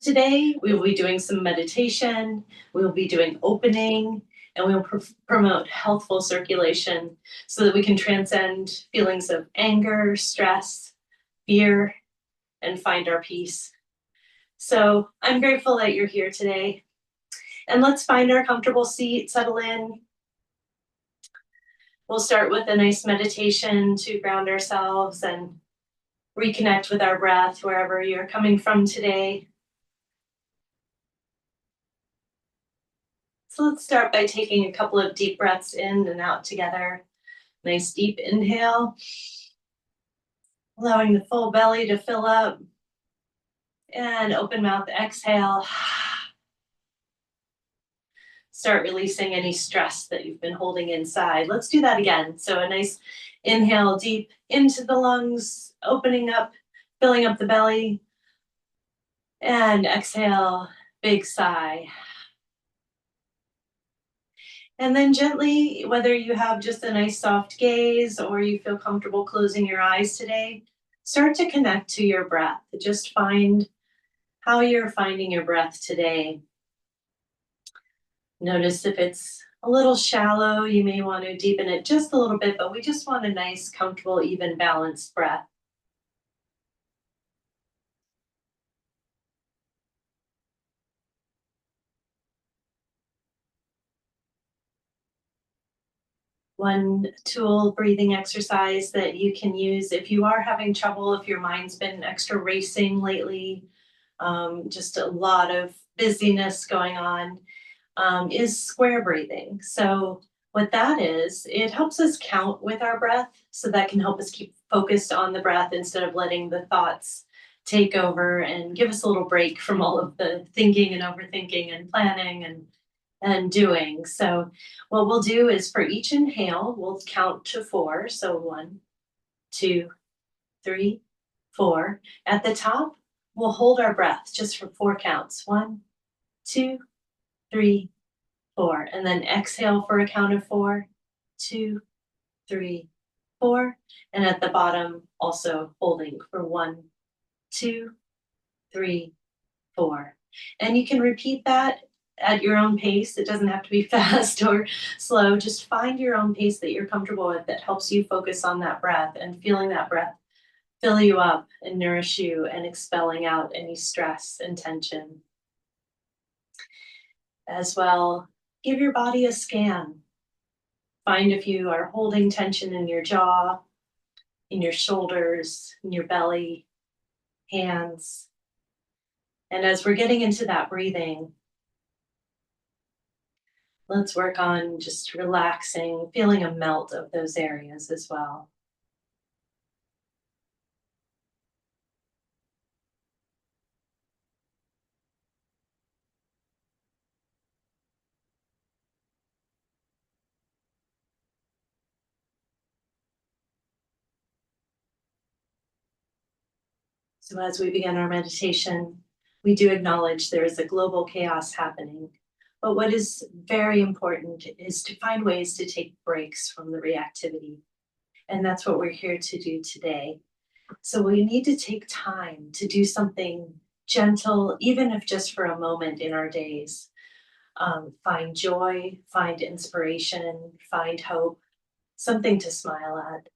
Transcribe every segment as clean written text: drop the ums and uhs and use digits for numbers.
Today, we will be doing some meditation, we will be doing opening, and we will promote healthful circulation so that we can transcend feelings of anger, stress, fear, and find our peace. So I'm grateful that you're here today. And let's find our comfortable seat, settle in. We'll start with a nice meditation to ground ourselves and reconnect with our breath wherever you're coming from today. So let's start by taking a couple of deep breaths in and out together. Nice deep inhale, allowing the full belly to fill up, and open mouth exhale. Start releasing any stress that you've been holding inside. Let's do that again. So a nice inhale deep into the lungs, opening up, filling up the belly, and exhale, big sigh. And then gently, whether you have just a nice soft gaze or you feel comfortable closing your eyes today, start to connect to your breath. Just find how you're finding your breath today. Notice if it's a little shallow, you may want to deepen it just a little bit, but we just want a nice, comfortable, even balanced breath. One tool breathing exercise that you can use if you are having trouble, if your mind's been extra racing lately, just a lot of busyness going on, is square breathing. So what that is, it helps us count with our breath, so that can help us keep focused on the breath instead of letting the thoughts take over and give us a little break from all of the thinking and overthinking and planning and doing. So what we'll do is for each inhale, we'll count to 4. So 1, 2, 3, 4. At the top, we'll hold our breath just for 4 counts. 1, 2, 3, 4. And then exhale for a count of 4, 2, 3, 4. And at the bottom, also holding for 1, 2, 3, 4. And you can repeat that at your own pace. It doesn't have to be fast or slow. Just find your own pace that you're comfortable with that helps you focus on that breath and feeling that breath fill you up and nourish you and expelling out any stress and tension. As well, give your body a scan. Find if you are holding tension in your jaw, in your shoulders, in your belly, hands. And as we're getting into that breathing, let's work on just relaxing, feeling a melt of those areas as well. So as we begin our meditation, we do acknowledge there is a global chaos happening. But what is very important is to find ways to take breaks from the reactivity. And that's what we're here to do today. So we need to take time to do something gentle, even if just for a moment in our days. Find joy, find inspiration, find hope, something to smile at.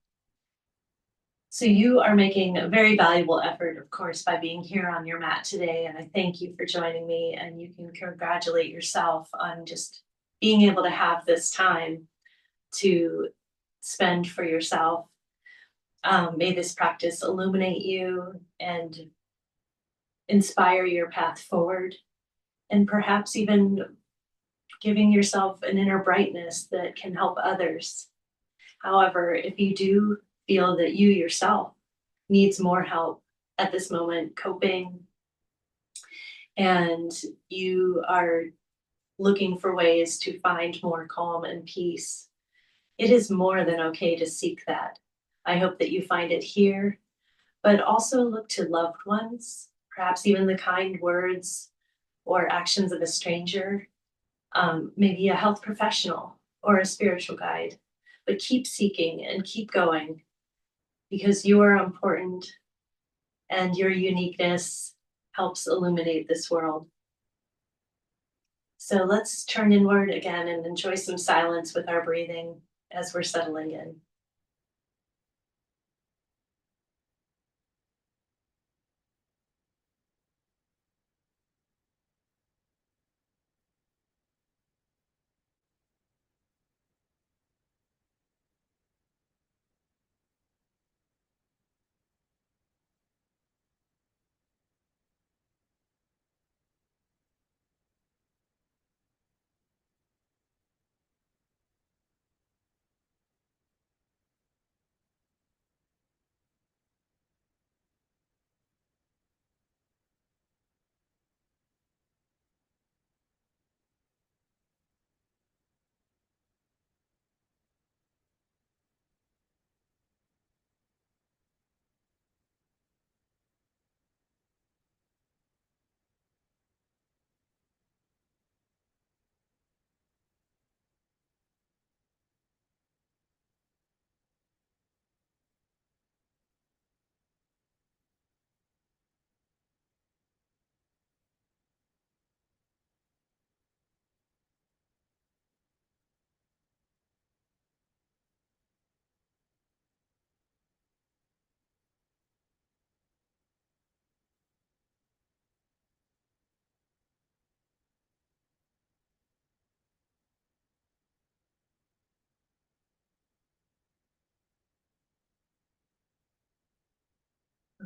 So you are making a very valuable effort, of course, by being here on your mat today. And I thank you for joining me. And you can congratulate yourself on just being able to have this time to spend for yourself. May this practice illuminate you and inspire your path forward, and perhaps even giving yourself an inner brightness that can help others. However, if you do feel that you yourself needs more help at this moment coping, and you are looking for ways to find more calm and peace, it is more than okay to seek that. I hope that you find it here, but also look to loved ones, perhaps even the kind words or actions of a stranger, maybe a health professional or a spiritual guide. But keep seeking and keep going, because you are important and your uniqueness helps illuminate this world. So let's turn inward again and enjoy some silence with our breathing as we're settling in.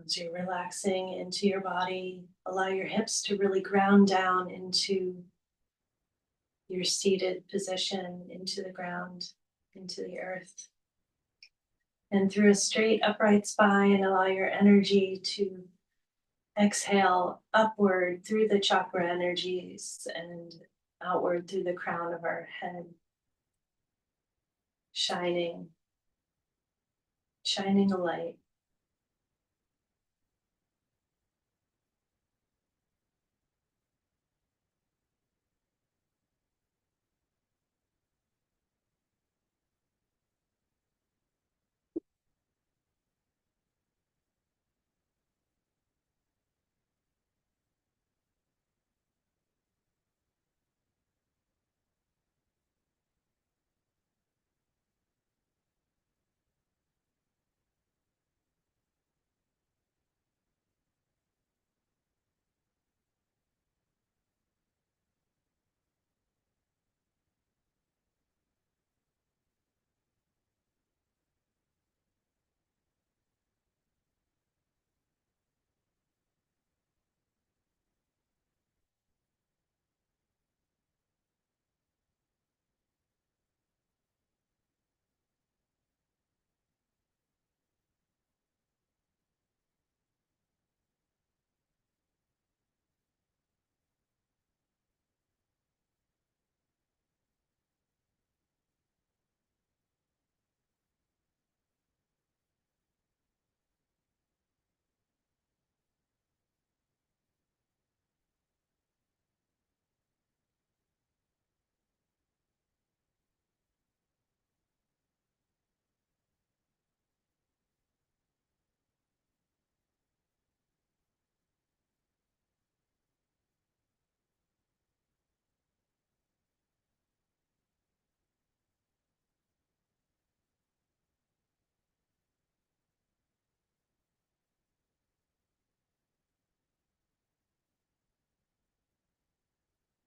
As you're relaxing into your body, allow your hips to really ground down into your seated position, into the ground, into the earth. And through a straight upright spine, allow your energy to exhale upward through the chakra energies and outward through the crown of our head, shining, shining a light.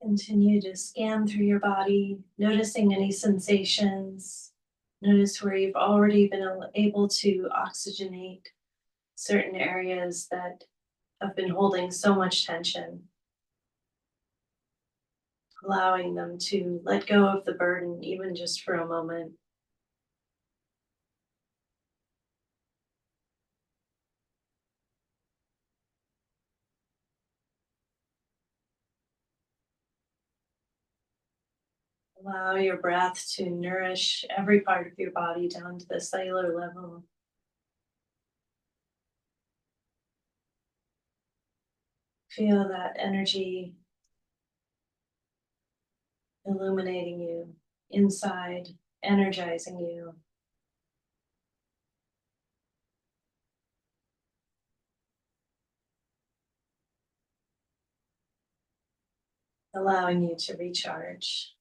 Continue to scan through your body, noticing any sensations. Notice where you've already been able to oxygenate certain areas that have been holding so much tension, allowing them to let go of the burden, even just for a moment. Allow your breath to nourish every part of your body down to the cellular level. Feel that energy illuminating you inside, energizing you. allowing you to recharge.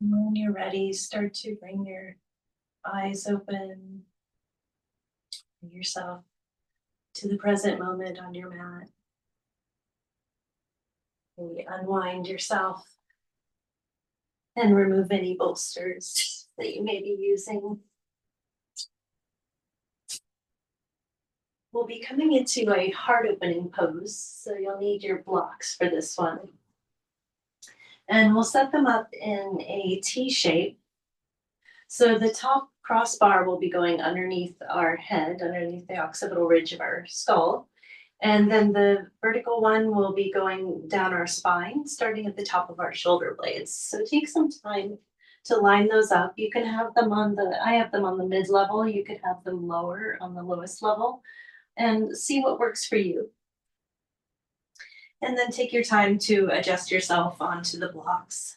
When you're ready, start to bring your eyes open, bring yourself to the present moment on your mat. Maybe unwind yourself and remove any bolsters that you may be using. We'll be coming into a heart opening pose, so you'll need your blocks for this one. And we'll set them up in a T shape. So the top crossbar will be going underneath our head, underneath the occipital ridge of our skull. And then the vertical one will be going down our spine, starting at the top of our shoulder blades. So take some time to line those up. You can have them I have them on the mid level. You could have them lower on the lowest level and see what works for you. And then take your time to adjust yourself onto the blocks.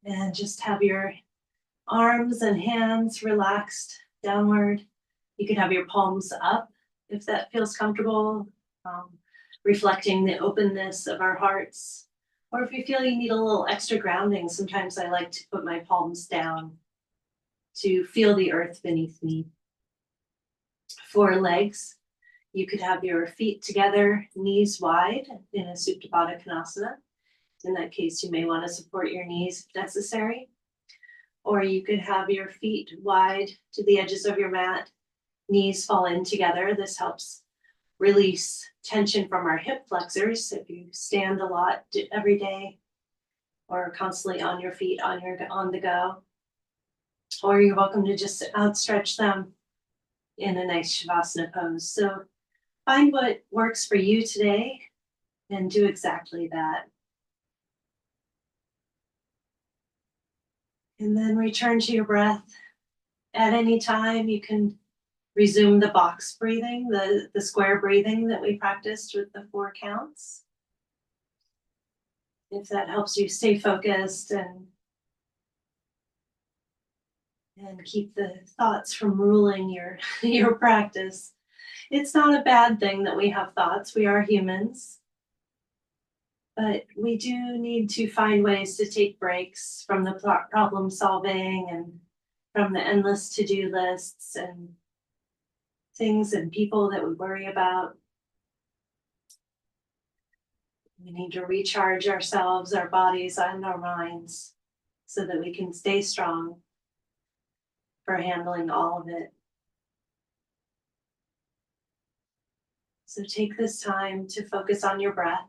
And just have your arms and hands relaxed downward. You can have your palms up if that feels comfortable, reflecting the openness of our hearts. Or if you feel you need a little extra grounding, sometimes I like to put my palms down to feel the earth beneath me. For legs, you could have your feet together, knees wide in a Supta Baddha Konasana. In that case, you may want to support your knees if necessary. Or you could have your feet wide to the edges of your mat, knees fall in together. This helps release tension from our hip flexors if you stand a lot every day or constantly on your feet on the go. Or you're welcome to just outstretch them in a nice shavasana pose. So find what works for you today and do exactly that. And then return to your breath. At any time, you can resume the box breathing, the square breathing that we practiced with the 4 counts. If that helps you stay focused and keep the thoughts from ruling your practice. It's not a bad thing that we have thoughts. We are humans. But we do need to find ways to take breaks from the problem solving and from the endless to-do lists and things and people that we worry about. We need to recharge ourselves, our bodies, and our minds so that we can stay strong for handling all of it. So take this time to focus on your breath.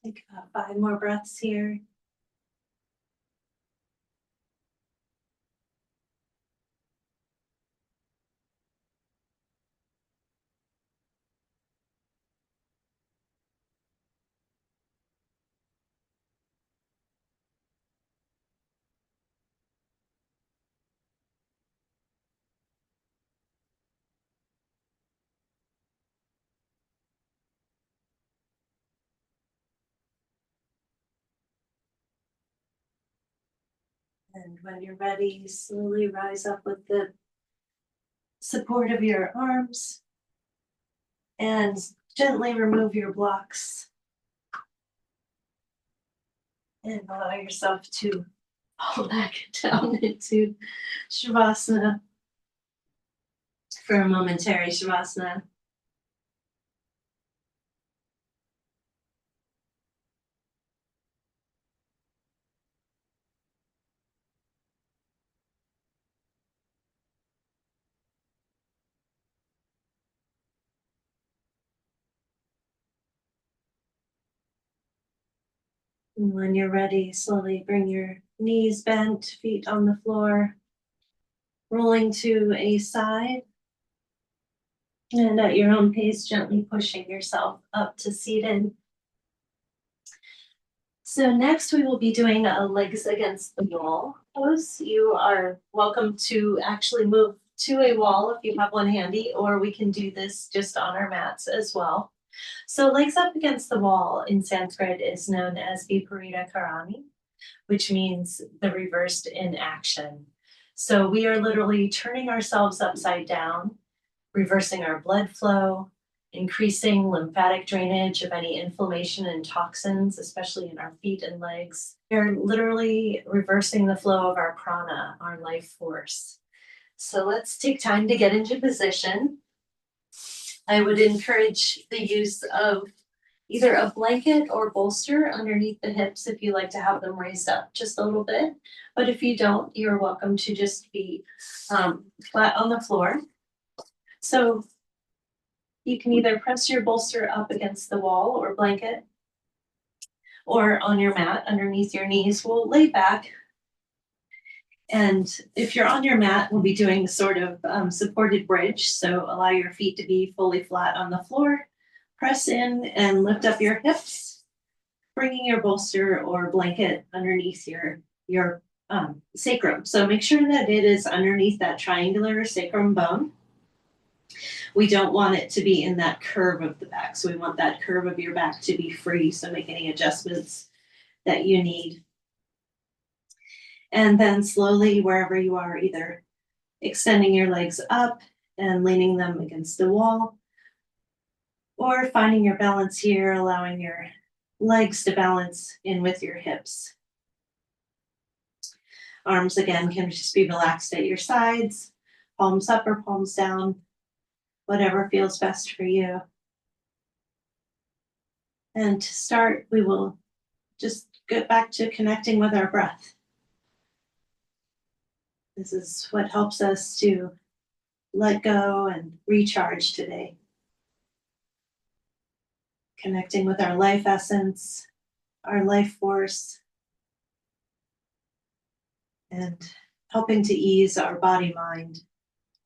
Take about 5 more breaths here. And when you're ready, slowly rise up with the support of your arms and gently remove your blocks and allow yourself to fall back down into shavasana for a momentary shavasana. And when you're ready, slowly bring your knees bent, feet on the floor, rolling to a side. And at your own pace, gently pushing yourself up to seated. So next we will be doing a legs against the wall pose. You are welcome to actually move to a wall if you have one handy, or we can do this just on our mats as well. So legs up against the wall in Sanskrit is known as Viparita Karani, which means the reversed in action. So we are literally turning ourselves upside down, reversing our blood flow, increasing lymphatic drainage of any inflammation and toxins, especially in our feet and legs. We're literally reversing the flow of our prana, our life force. So let's take time to get into position. I would encourage the use of either a blanket or bolster underneath the hips if you like to have them raised up just a little bit. But if you don't, you're welcome to just be flat on the floor. So you can either press your bolster up against the wall or blanket, or on your mat underneath your knees. We'll lay back. And if you're on your mat, we'll be doing sort of supported bridge. So allow your feet to be fully flat on the floor. Press in and lift up your hips, bringing your bolster or blanket underneath your sacrum. So make sure that it is underneath that triangular sacrum bone. We don't want it to be in that curve of the back. So we want that curve of your back to be free. So make any adjustments that you need. And then slowly, wherever you are, either extending your legs up and leaning them against the wall, or finding your balance here, allowing your legs to balance in with your hips. Arms again can just be relaxed at your sides, palms up or palms down, whatever feels best for you. And to start, we will just get back to connecting with our breath. This is what helps us to let go and recharge today. Connecting with our life essence, our life force, and helping to ease our body mind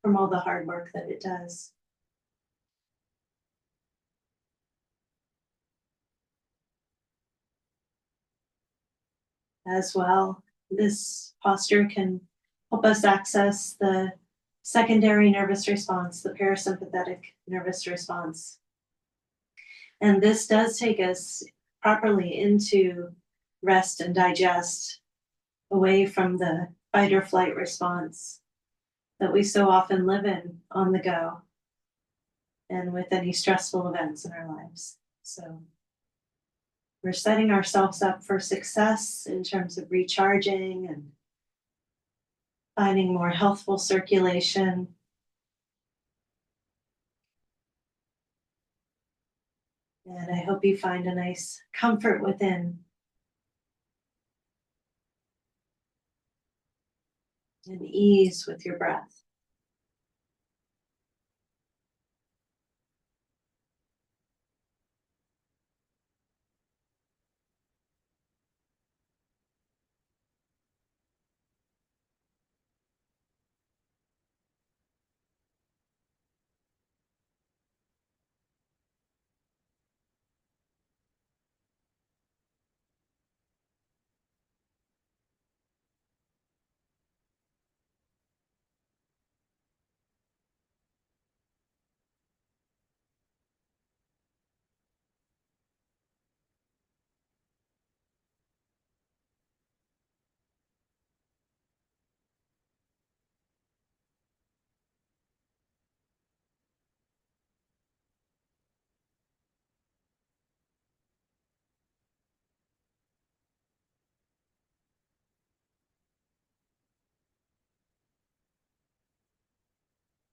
from all the hard work that it does. As well, this posture can help us access the secondary nervous response, the parasympathetic nervous response. And this does take us properly into rest and digest, away from the fight or flight response that we so often live in on the go and with any stressful events in our lives. So we're setting ourselves up for success in terms of recharging and finding more healthful circulation. And I hope you find a nice comfort within and ease with your breath.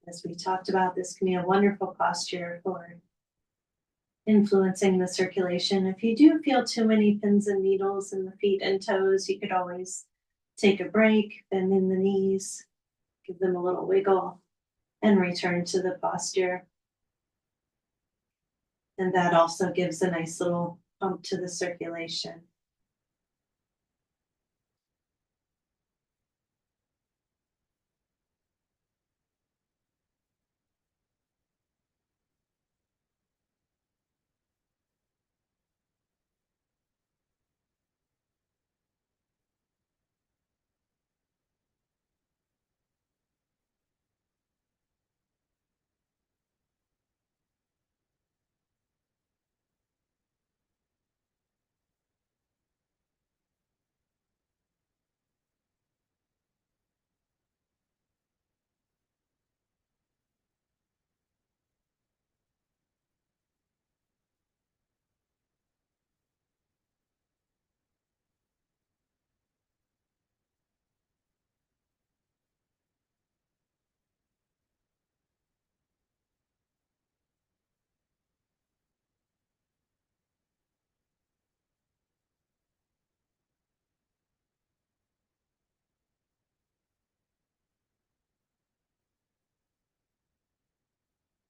As we talked about, this can be a wonderful posture for influencing the circulation. If you do feel too many pins and needles in the feet and toes, you could always take a break, bend in the knees, give them a little wiggle, and return to the posture. And that also gives a nice little pump to the circulation.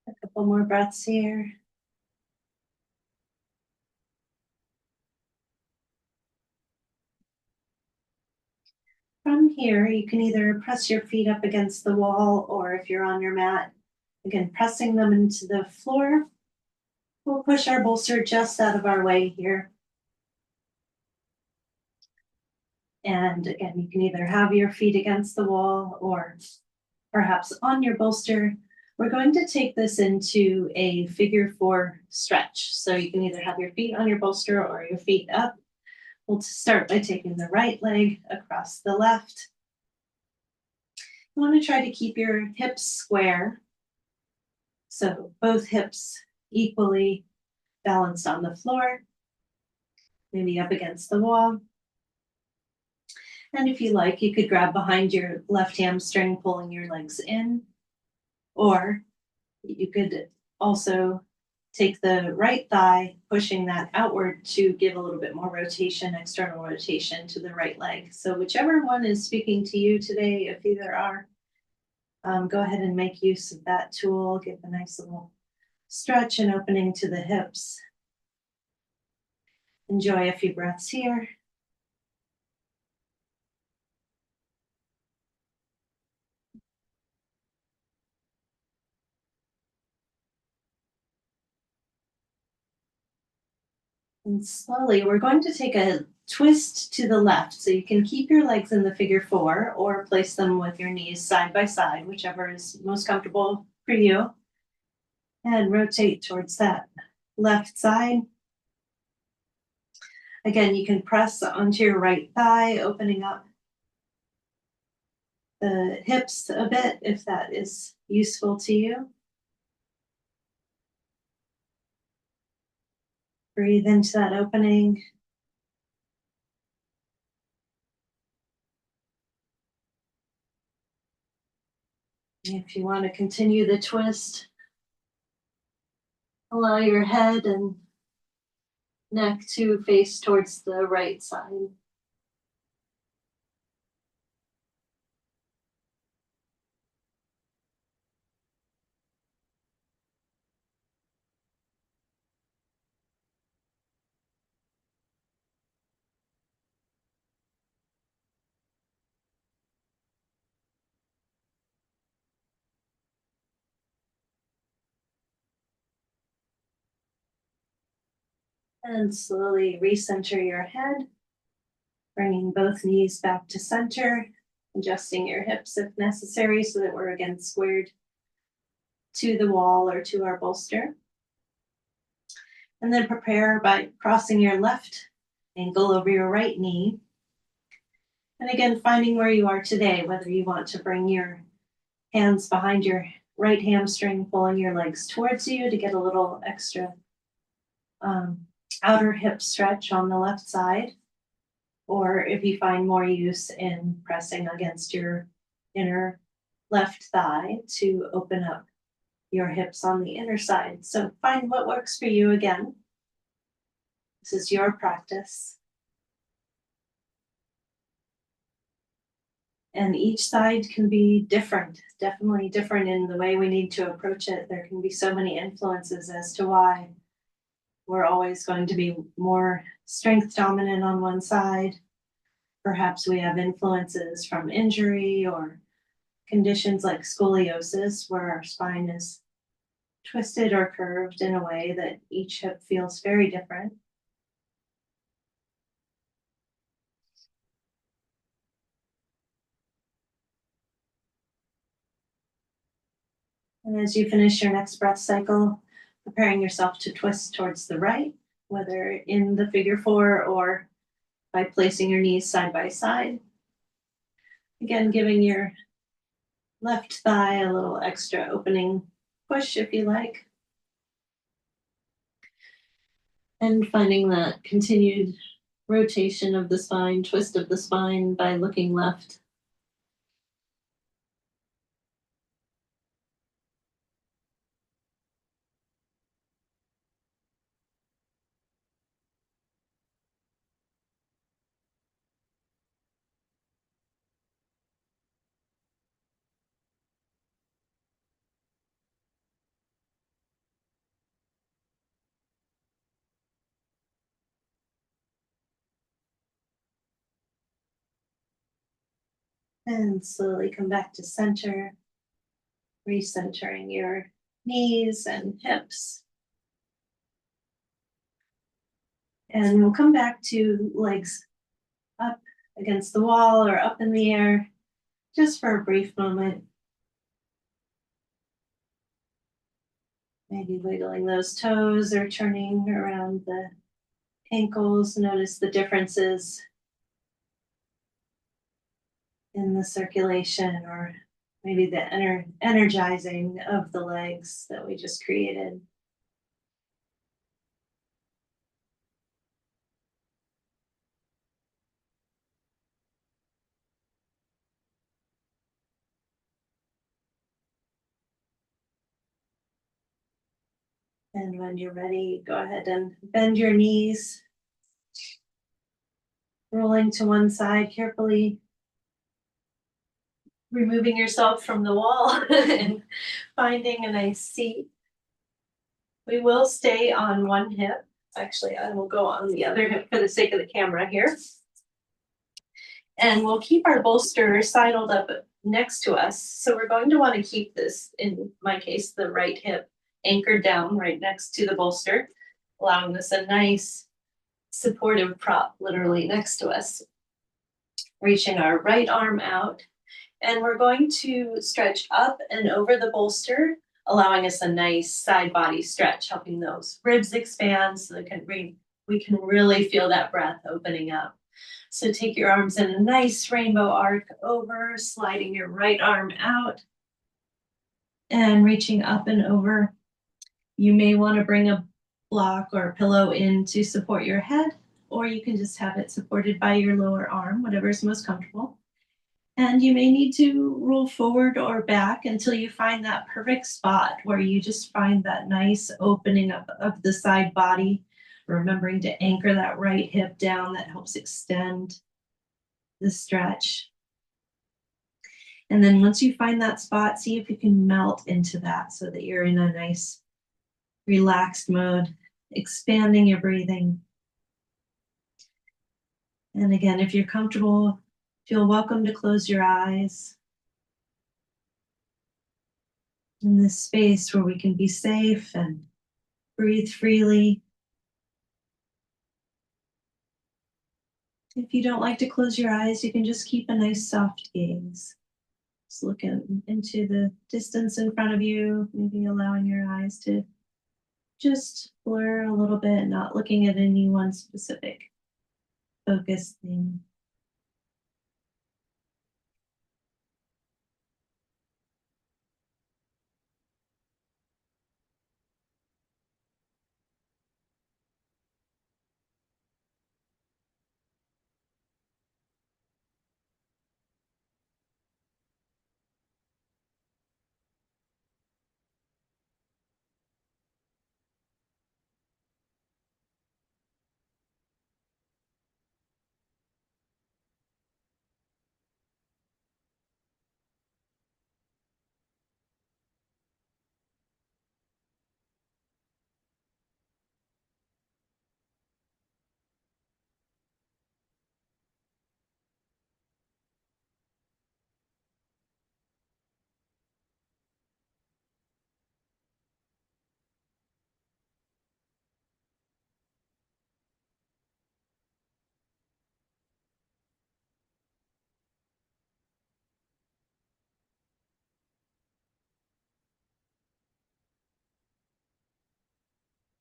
A couple more breaths here. From here, you can either press your feet up against the wall, or if you're on your mat, again, pressing them into the floor. We'll push our bolster just out of our way here. And again, you can either have your feet against the wall or perhaps on your bolster. We're going to take this into a figure 4 stretch. So you can either have your feet on your bolster or your feet up. We'll start by taking the right leg across the left. You want to try to keep your hips square. So both hips equally balanced on the floor, maybe up against the wall. And if you like, you could grab behind your left hamstring, pulling your legs in, or you could also take the right thigh, pushing that outward to give a little bit more rotation, external rotation to the right leg. So whichever one is speaking to you today, if either are, go ahead and make use of that tool. Give a nice little stretch and opening to the hips. Enjoy a few breaths here. And slowly, we're going to take a twist to the left. So you can keep your legs in the figure 4 or place them with your knees side by side, whichever is most comfortable for you. And rotate towards that left side. Again, you can press onto your right thigh, opening up the hips a bit if that is useful to you. Breathe into that opening. If you want to continue the twist, allow your head and neck to face towards the right side. And slowly recenter your head, bringing both knees back to center, adjusting your hips if necessary so that we're again squared to the wall or to our bolster. And then prepare by crossing your left ankle over your right knee. And again, finding where you are today, whether you want to bring your hands behind your right hamstring, pulling your legs towards you to get a little extra outer hip stretch on the left side, or if you find more use in pressing against your inner left thigh to open up your hips on the inner side. So find what works for you again. This is your practice. And each side can be different, definitely different in the way we need to approach it. There can be so many influences as to why we're always going to be more strength dominant on one side. Perhaps we have influences from injury or conditions like scoliosis, where our spine is twisted or curved in a way that each hip feels very different. And as you finish your next breath cycle, preparing yourself to twist towards the right, whether in the figure four or by placing your knees side by side. Again, giving your left thigh a little extra opening push if you like. And finding that continued rotation of the spine, twist of the spine by looking left. And slowly come back to center, recentering your knees and hips. And we'll come back to legs up against the wall or up in the air, just for a brief moment. Maybe wiggling those toes or turning around the ankles. Notice the differences in the circulation, or maybe the energizing of the legs that we just created. And when you're ready, go ahead and bend your knees, rolling to one side carefully, removing yourself from the wall and finding a nice seat. We will stay on one hip. Actually, I will go on the other hip for the sake of the camera here. And we'll keep our bolster sidled up next to us. So we're going to want to keep this, in my case, the right hip anchored down right next to the bolster, allowing us a nice supportive prop literally next to us. Reaching our right arm out. And we're going to stretch up and over the bolster, allowing us a nice side body stretch, helping those ribs expand so that we can really feel that breath opening up. So take your arms in a nice rainbow arc over, sliding your right arm out and reaching up and over. You may want to bring a block or a pillow in to support your head, or you can just have it supported by your lower arm, whatever is most comfortable. And you may need to roll forward or back until you find that perfect spot where you just find that nice opening up of the side body, remembering to anchor that right hip down. That helps extend the stretch. And then once you find that spot, see if you can melt into that so that you're in a nice relaxed mode, expanding your breathing. And again, if you're comfortable, feel welcome to close your eyes in this space where we can be safe and breathe freely. If you don't like to close your eyes, you can just keep a nice soft gaze. Just looking into the distance in front of you, maybe allowing your eyes to just blur a little bit, not looking at any one specific focused thing.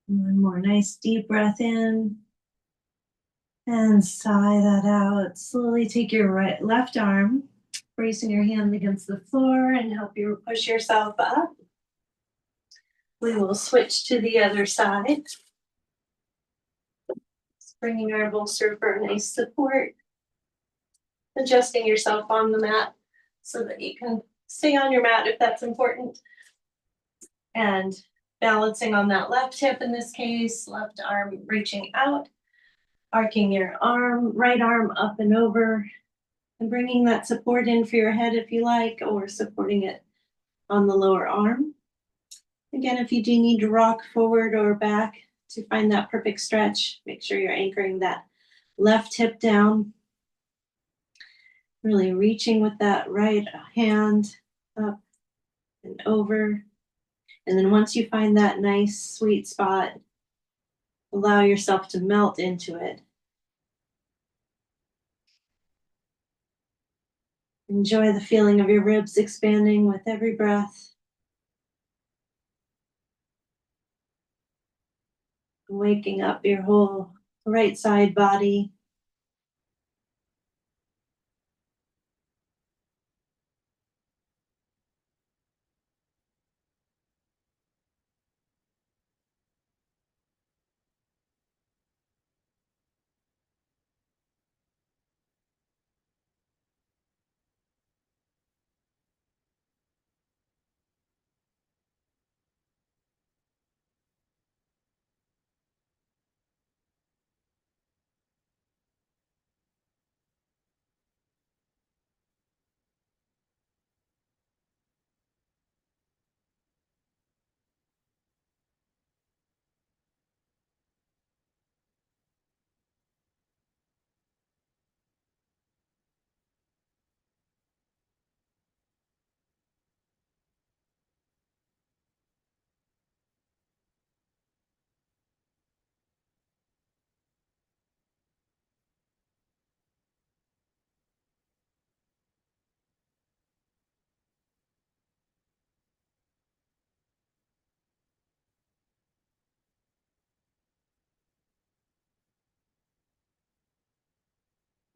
One more nice deep breath in and sigh that out. Slowly take your left arm, bracing your hand against the floor and help you push yourself up. We will switch to the other side. Bringing our bolster for a nice support. Adjusting yourself on the mat so that you can stay on your mat if that's important. And balancing on that left hip in this case, left arm reaching out, arcing your right arm up and over, and bringing that support in for your head if you like, or supporting it on the lower arm. Again, if you do need to rock forward or back to find that perfect stretch, make sure you're anchoring that left hip down. Really reaching with that right hand up and over. And then once you find that nice sweet spot, allow yourself to melt into it. Enjoy the feeling of your ribs expanding with every breath. Waking up your whole right side body.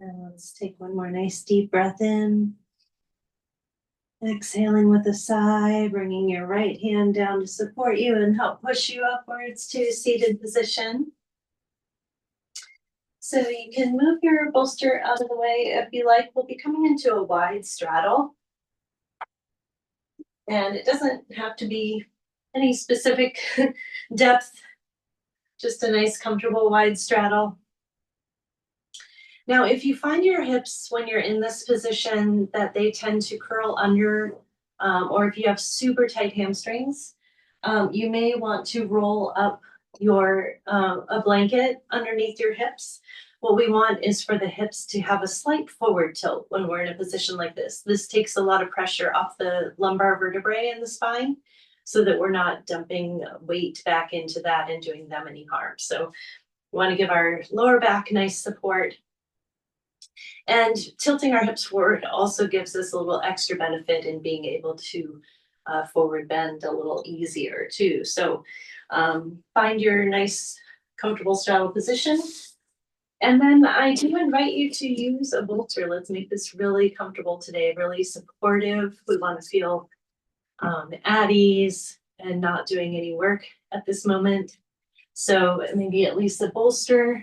And let's take one more nice deep breath in. Exhaling with a sigh, bringing your right hand down to support you and help push you upwards to a seated position. So you can move your bolster out of the way if you like. We'll be coming into a wide straddle. And it doesn't have to be any specific depth, just a nice, comfortable, wide straddle. Now, if you find your hips when you're in this position that they tend to curl under, or if you have super tight hamstrings, you may want to roll up a blanket underneath your hips. What we want is for the hips to have a slight forward tilt when we're in a position like this. This takes a lot of pressure off the lumbar vertebrae in the spine so that we're not dumping weight back into that and doing them any harm. So we want to give our lower back nice support. And tilting our hips forward also gives us a little extra benefit in being able to forward bend a little easier too. So find your nice, comfortable straddle position. And then I do invite you to use a bolster. Let's make this really comfortable today, really supportive. We want to feel at ease and not doing any work at this moment. So maybe at least a bolster,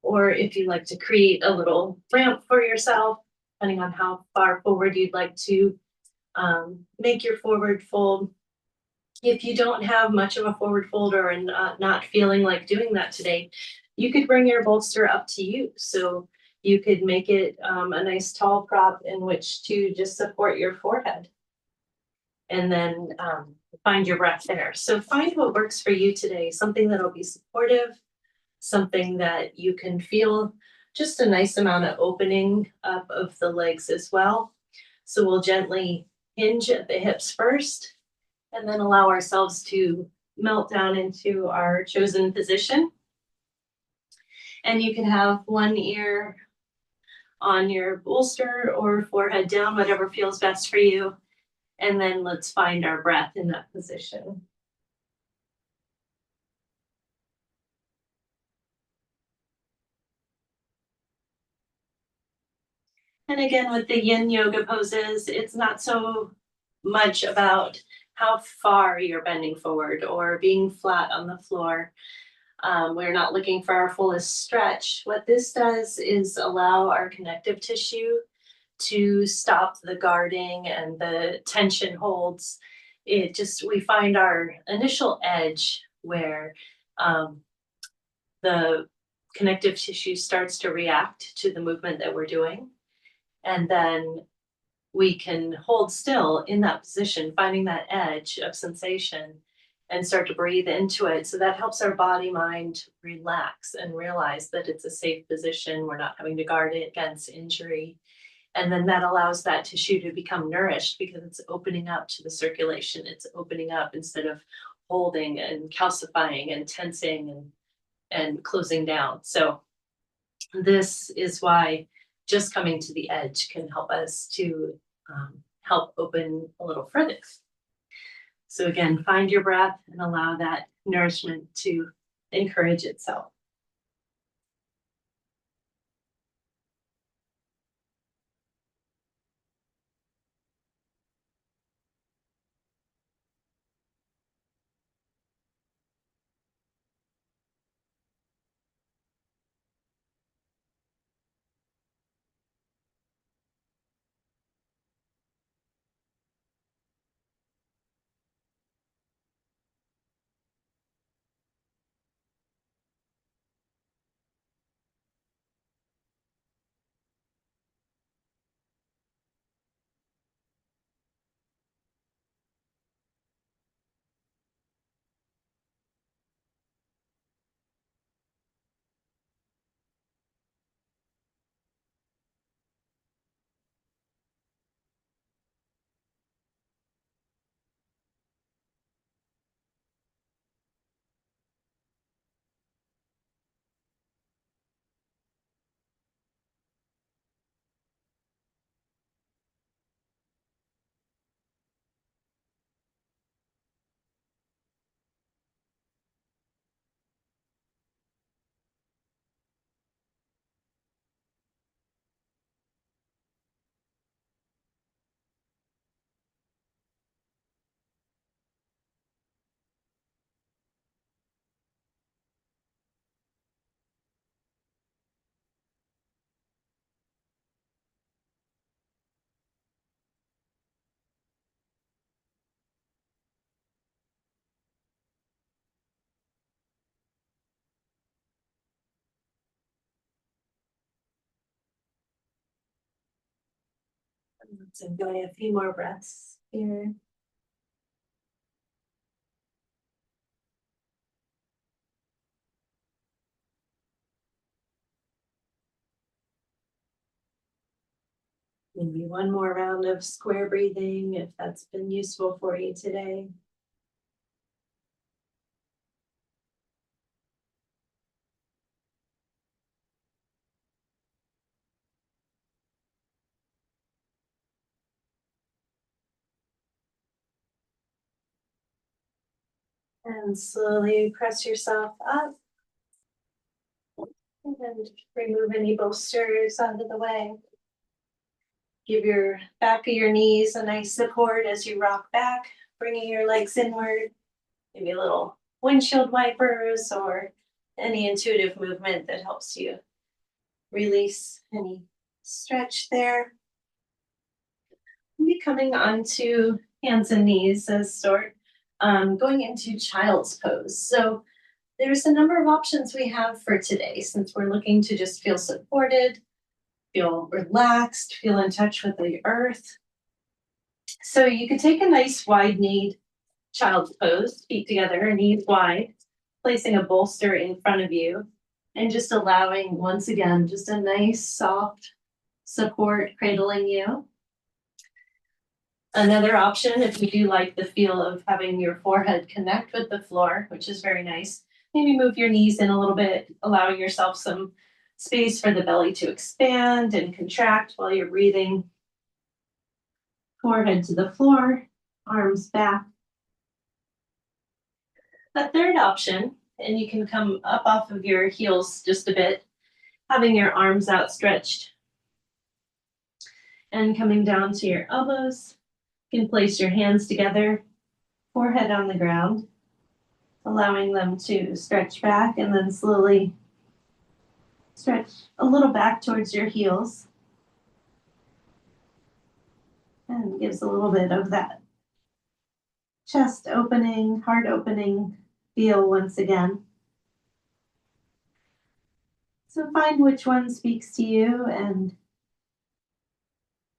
or if you like to create a little ramp for yourself, depending on how far forward you'd like to make your forward fold. If you don't have much of a forward fold or not feeling like doing that today, you could bring your bolster up to you. So you could make it a nice tall prop in which to just support your forehead. And then find your breath there. So find what works for you today, something that'll be supportive, something that you can feel just a nice amount of opening up of the legs as well. So we'll gently hinge at the hips first, and then allow ourselves to melt down into our chosen position. And you can have one ear on your bolster or forehead down, whatever feels best for you. And then let's find our breath in that position. And again, with the yin yoga poses, it's not so much about how far you're bending forward or being flat on the floor. We're not looking for our fullest stretch. What this does is allow our connective tissue to stop the guarding and the tension holds. We find our initial edge where um, the connective tissue starts to react to the movement that we're doing. And then we can hold still in that position, finding that edge of sensation and start to breathe into it. So that helps our body mind relax and realize that it's a safe position. We're not having to guard it against injury. And then that allows that tissue to become nourished because it's opening up to the circulation. It's opening up instead of holding and calcifying and tensing and closing down. So this is why just coming to the edge can help us to help open a little further. So again, find your breath and allow that nourishment to encourage itself. Let's enjoy a few more breaths here. Maybe one more round of square breathing if that's been useful for you today. And slowly press yourself up and then remove any bolsters out of the way. Give your back of your knees a nice support as you rock back, bringing your legs inward. Maybe a little windshield wipers or any intuitive movement that helps you release any stretch there. Be coming onto hands and knees as sort, going into child's pose. So there's a number of options we have for today since we're looking to just feel supported, feel relaxed, feel in touch with the earth. So you could take a nice wide kneed child's pose, feet together, knees wide, placing a bolster in front of you, and just allowing, once again, just a nice soft support cradling you. Another option, if you do like the feel of having your forehead connect with the floor, which is very nice, maybe move your knees in a little bit, allowing yourself some space for the belly to expand and contract while you're breathing. Forehead to the floor, arms back. A third option, and you can come up off of your heels just a bit, having your arms outstretched And coming down to your elbows, you can place your hands together, forehead on the ground, allowing them to stretch back and then slowly stretch a little back towards your heels. And gives a little bit of that chest opening, heart opening feel once again. So find which one speaks to you, and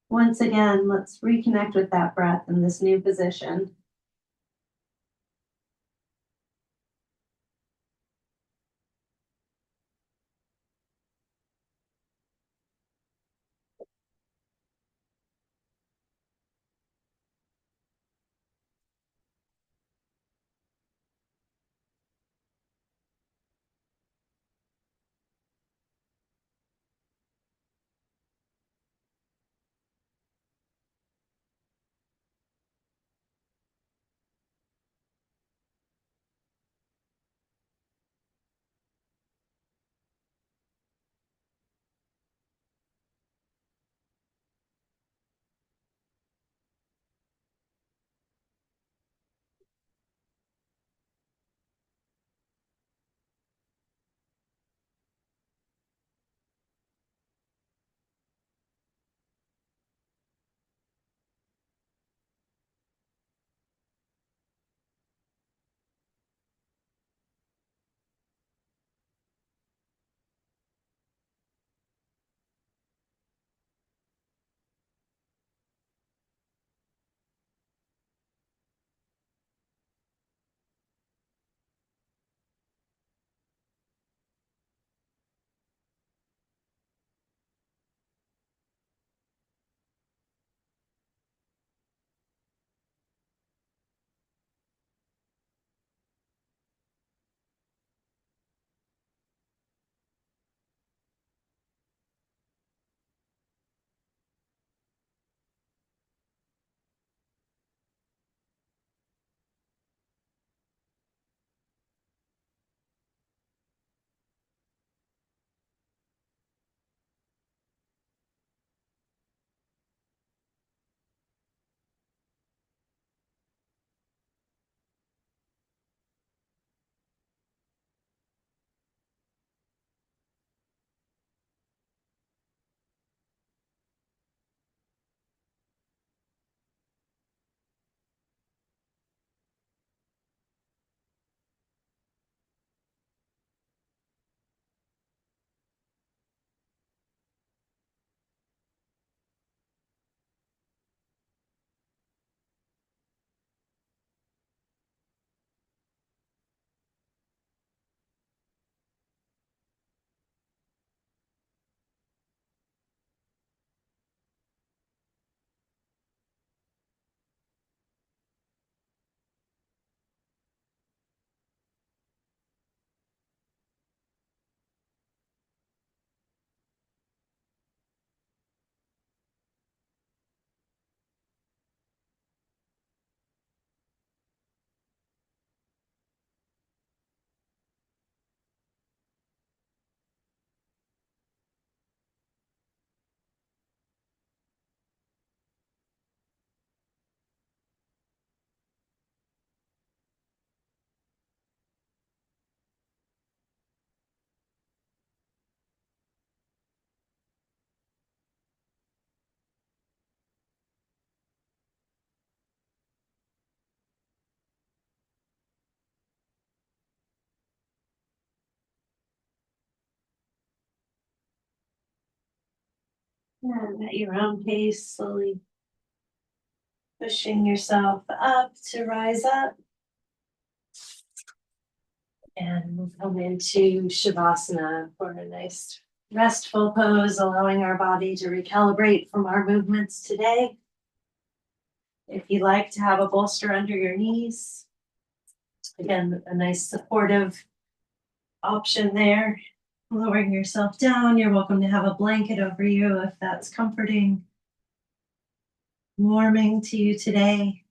once again, let's reconnect with that breath in this new position. And at your own pace, slowly pushing yourself up to rise up. And we'll come into shavasana for a nice restful pose, allowing our body to recalibrate from our movements today. If you like to have a bolster under your knees, again, a nice supportive option there. Lowering yourself down, you're welcome to have a blanket over you if that's comforting, warming to you today.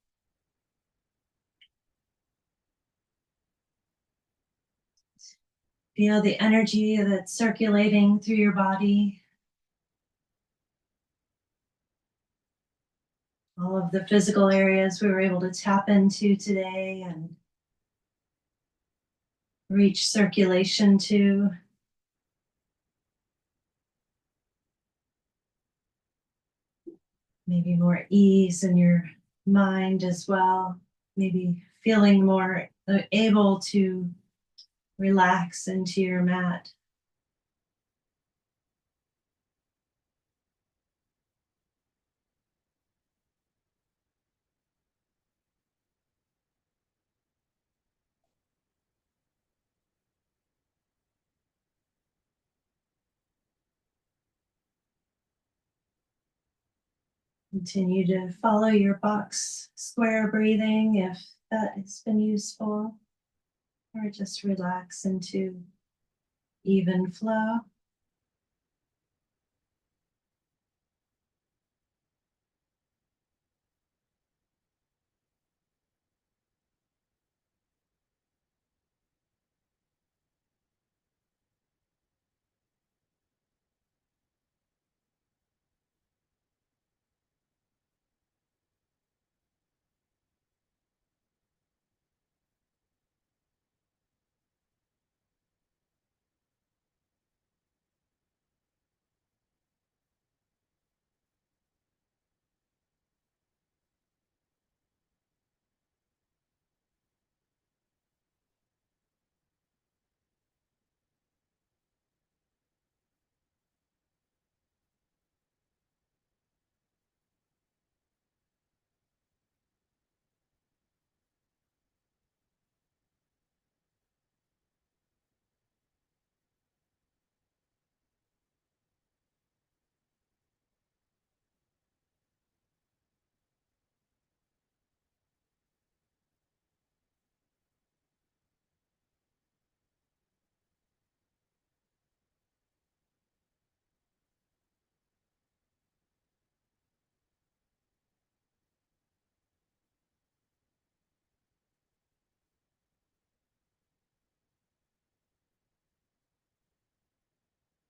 Feel the energy that's circulating through your body. all of the physical areas we were able to tap into today and reach circulation to. Maybe more ease in your mind as well. Maybe feeling more able to relax into your mat. Continue to follow your box square breathing if that has been useful, or just relax into even flow.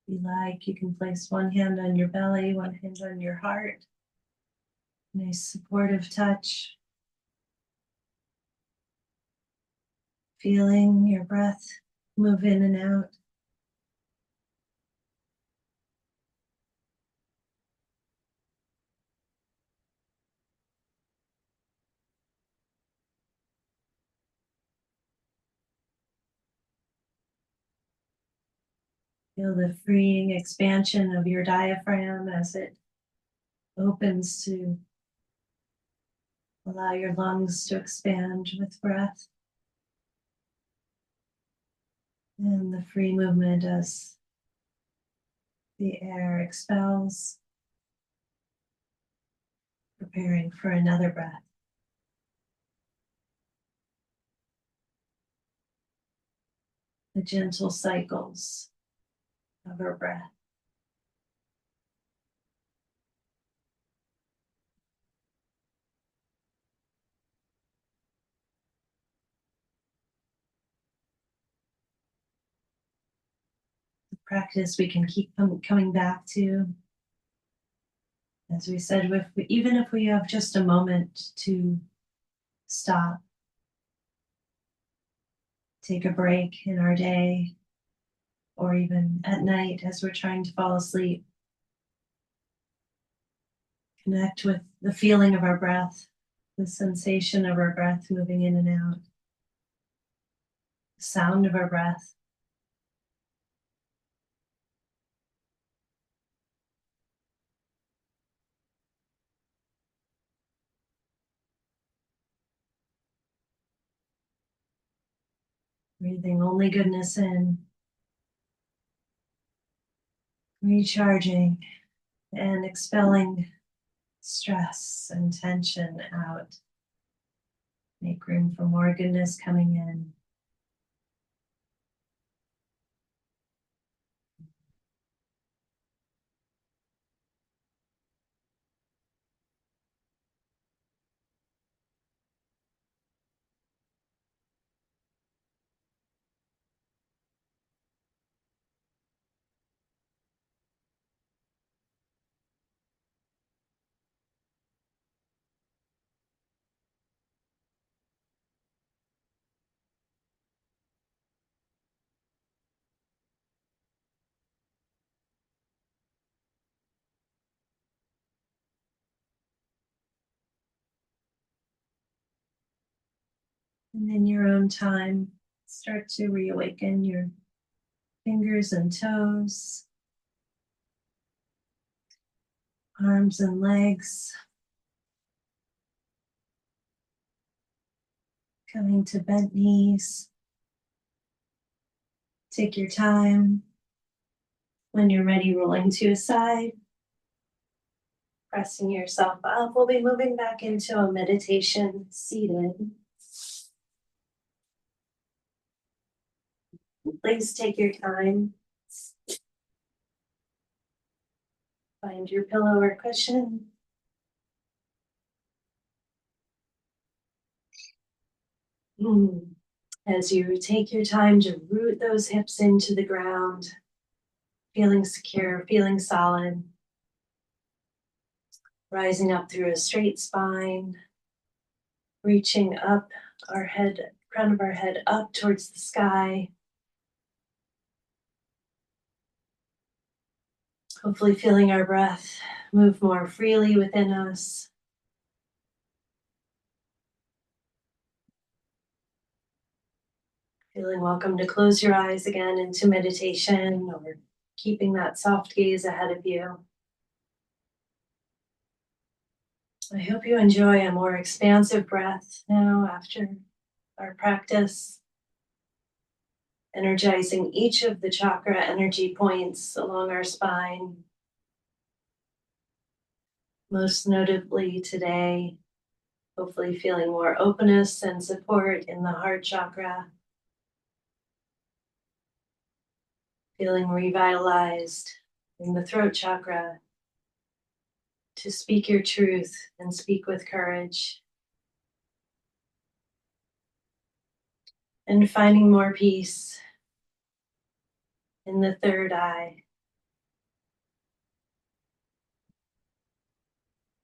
If you like, you can place one hand on your belly, one hand on your heart. Nice supportive touch. Feeling your breath move in and out. Feel the freeing expansion of your diaphragm as it opens to allow your lungs to expand with breath. And the free movement as the air expels, preparing for another breath. The gentle cycles of our breath. The practice we can keep coming back to. As we said, even if we have just a moment to stop, take a break in our day, or even at night as we're trying to fall asleep, connect with the feeling of our breath, the sensation of our breath moving in and out, the sound of our breath. Breathing only goodness in, recharging and expelling stress and tension out. Make room for more goodness coming in. And in your own time, start to reawaken your fingers and toes, arms and legs, coming to bent knees. Take your time. When you're ready, rolling to a side, pressing yourself up. We'll be moving back into a meditation seated. Please take your time. Find your pillow or cushion. As you take your time to root those hips into the ground, feeling secure, feeling solid, rising up through a straight spine, reaching up our head, crown of our head up towards the sky. Hopefully feeling our breath move more freely within us. Feeling welcome to close your eyes again into meditation or keeping that soft gaze ahead of you. I hope you enjoy a more expansive breath now after our practice, energizing each of the chakra energy points along our spine. Most notably today, hopefully feeling more openness and support in the heart chakra. Feeling revitalized in the throat chakra to speak your truth and speak with courage. And finding more peace in the third eye.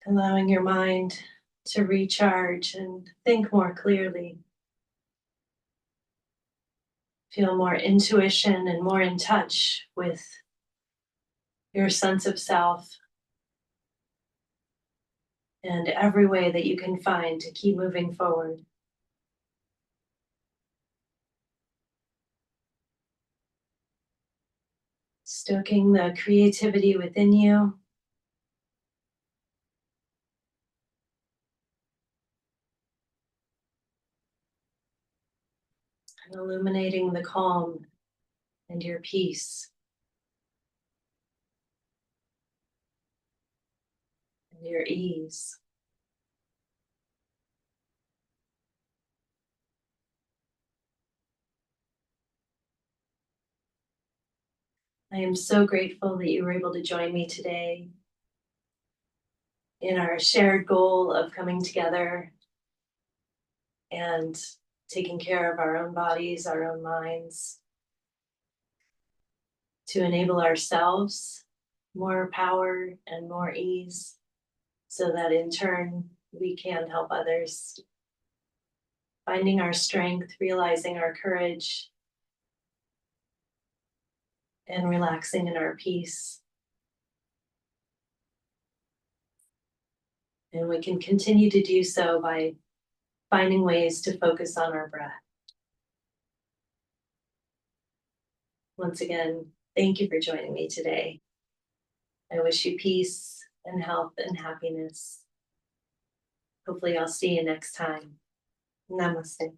Allowing your mind to recharge and think more clearly. Feel more intuition and more in touch with your sense of self and every way that you can find to keep moving forward. Stoking the creativity within you. And illuminating the calm and your peace and your ease. I am so grateful that you were able to join me today in our shared goal of coming together and taking care of our own bodies, our own minds, to enable ourselves more power and more ease, so that in turn we can help others. Finding our strength, realizing our courage, and relaxing in our peace. And we can continue to do so by finding ways to focus on our breath. Once again, thank you for joining me today. I wish you peace and health and happiness. Hopefully I'll see you next time. Namaste.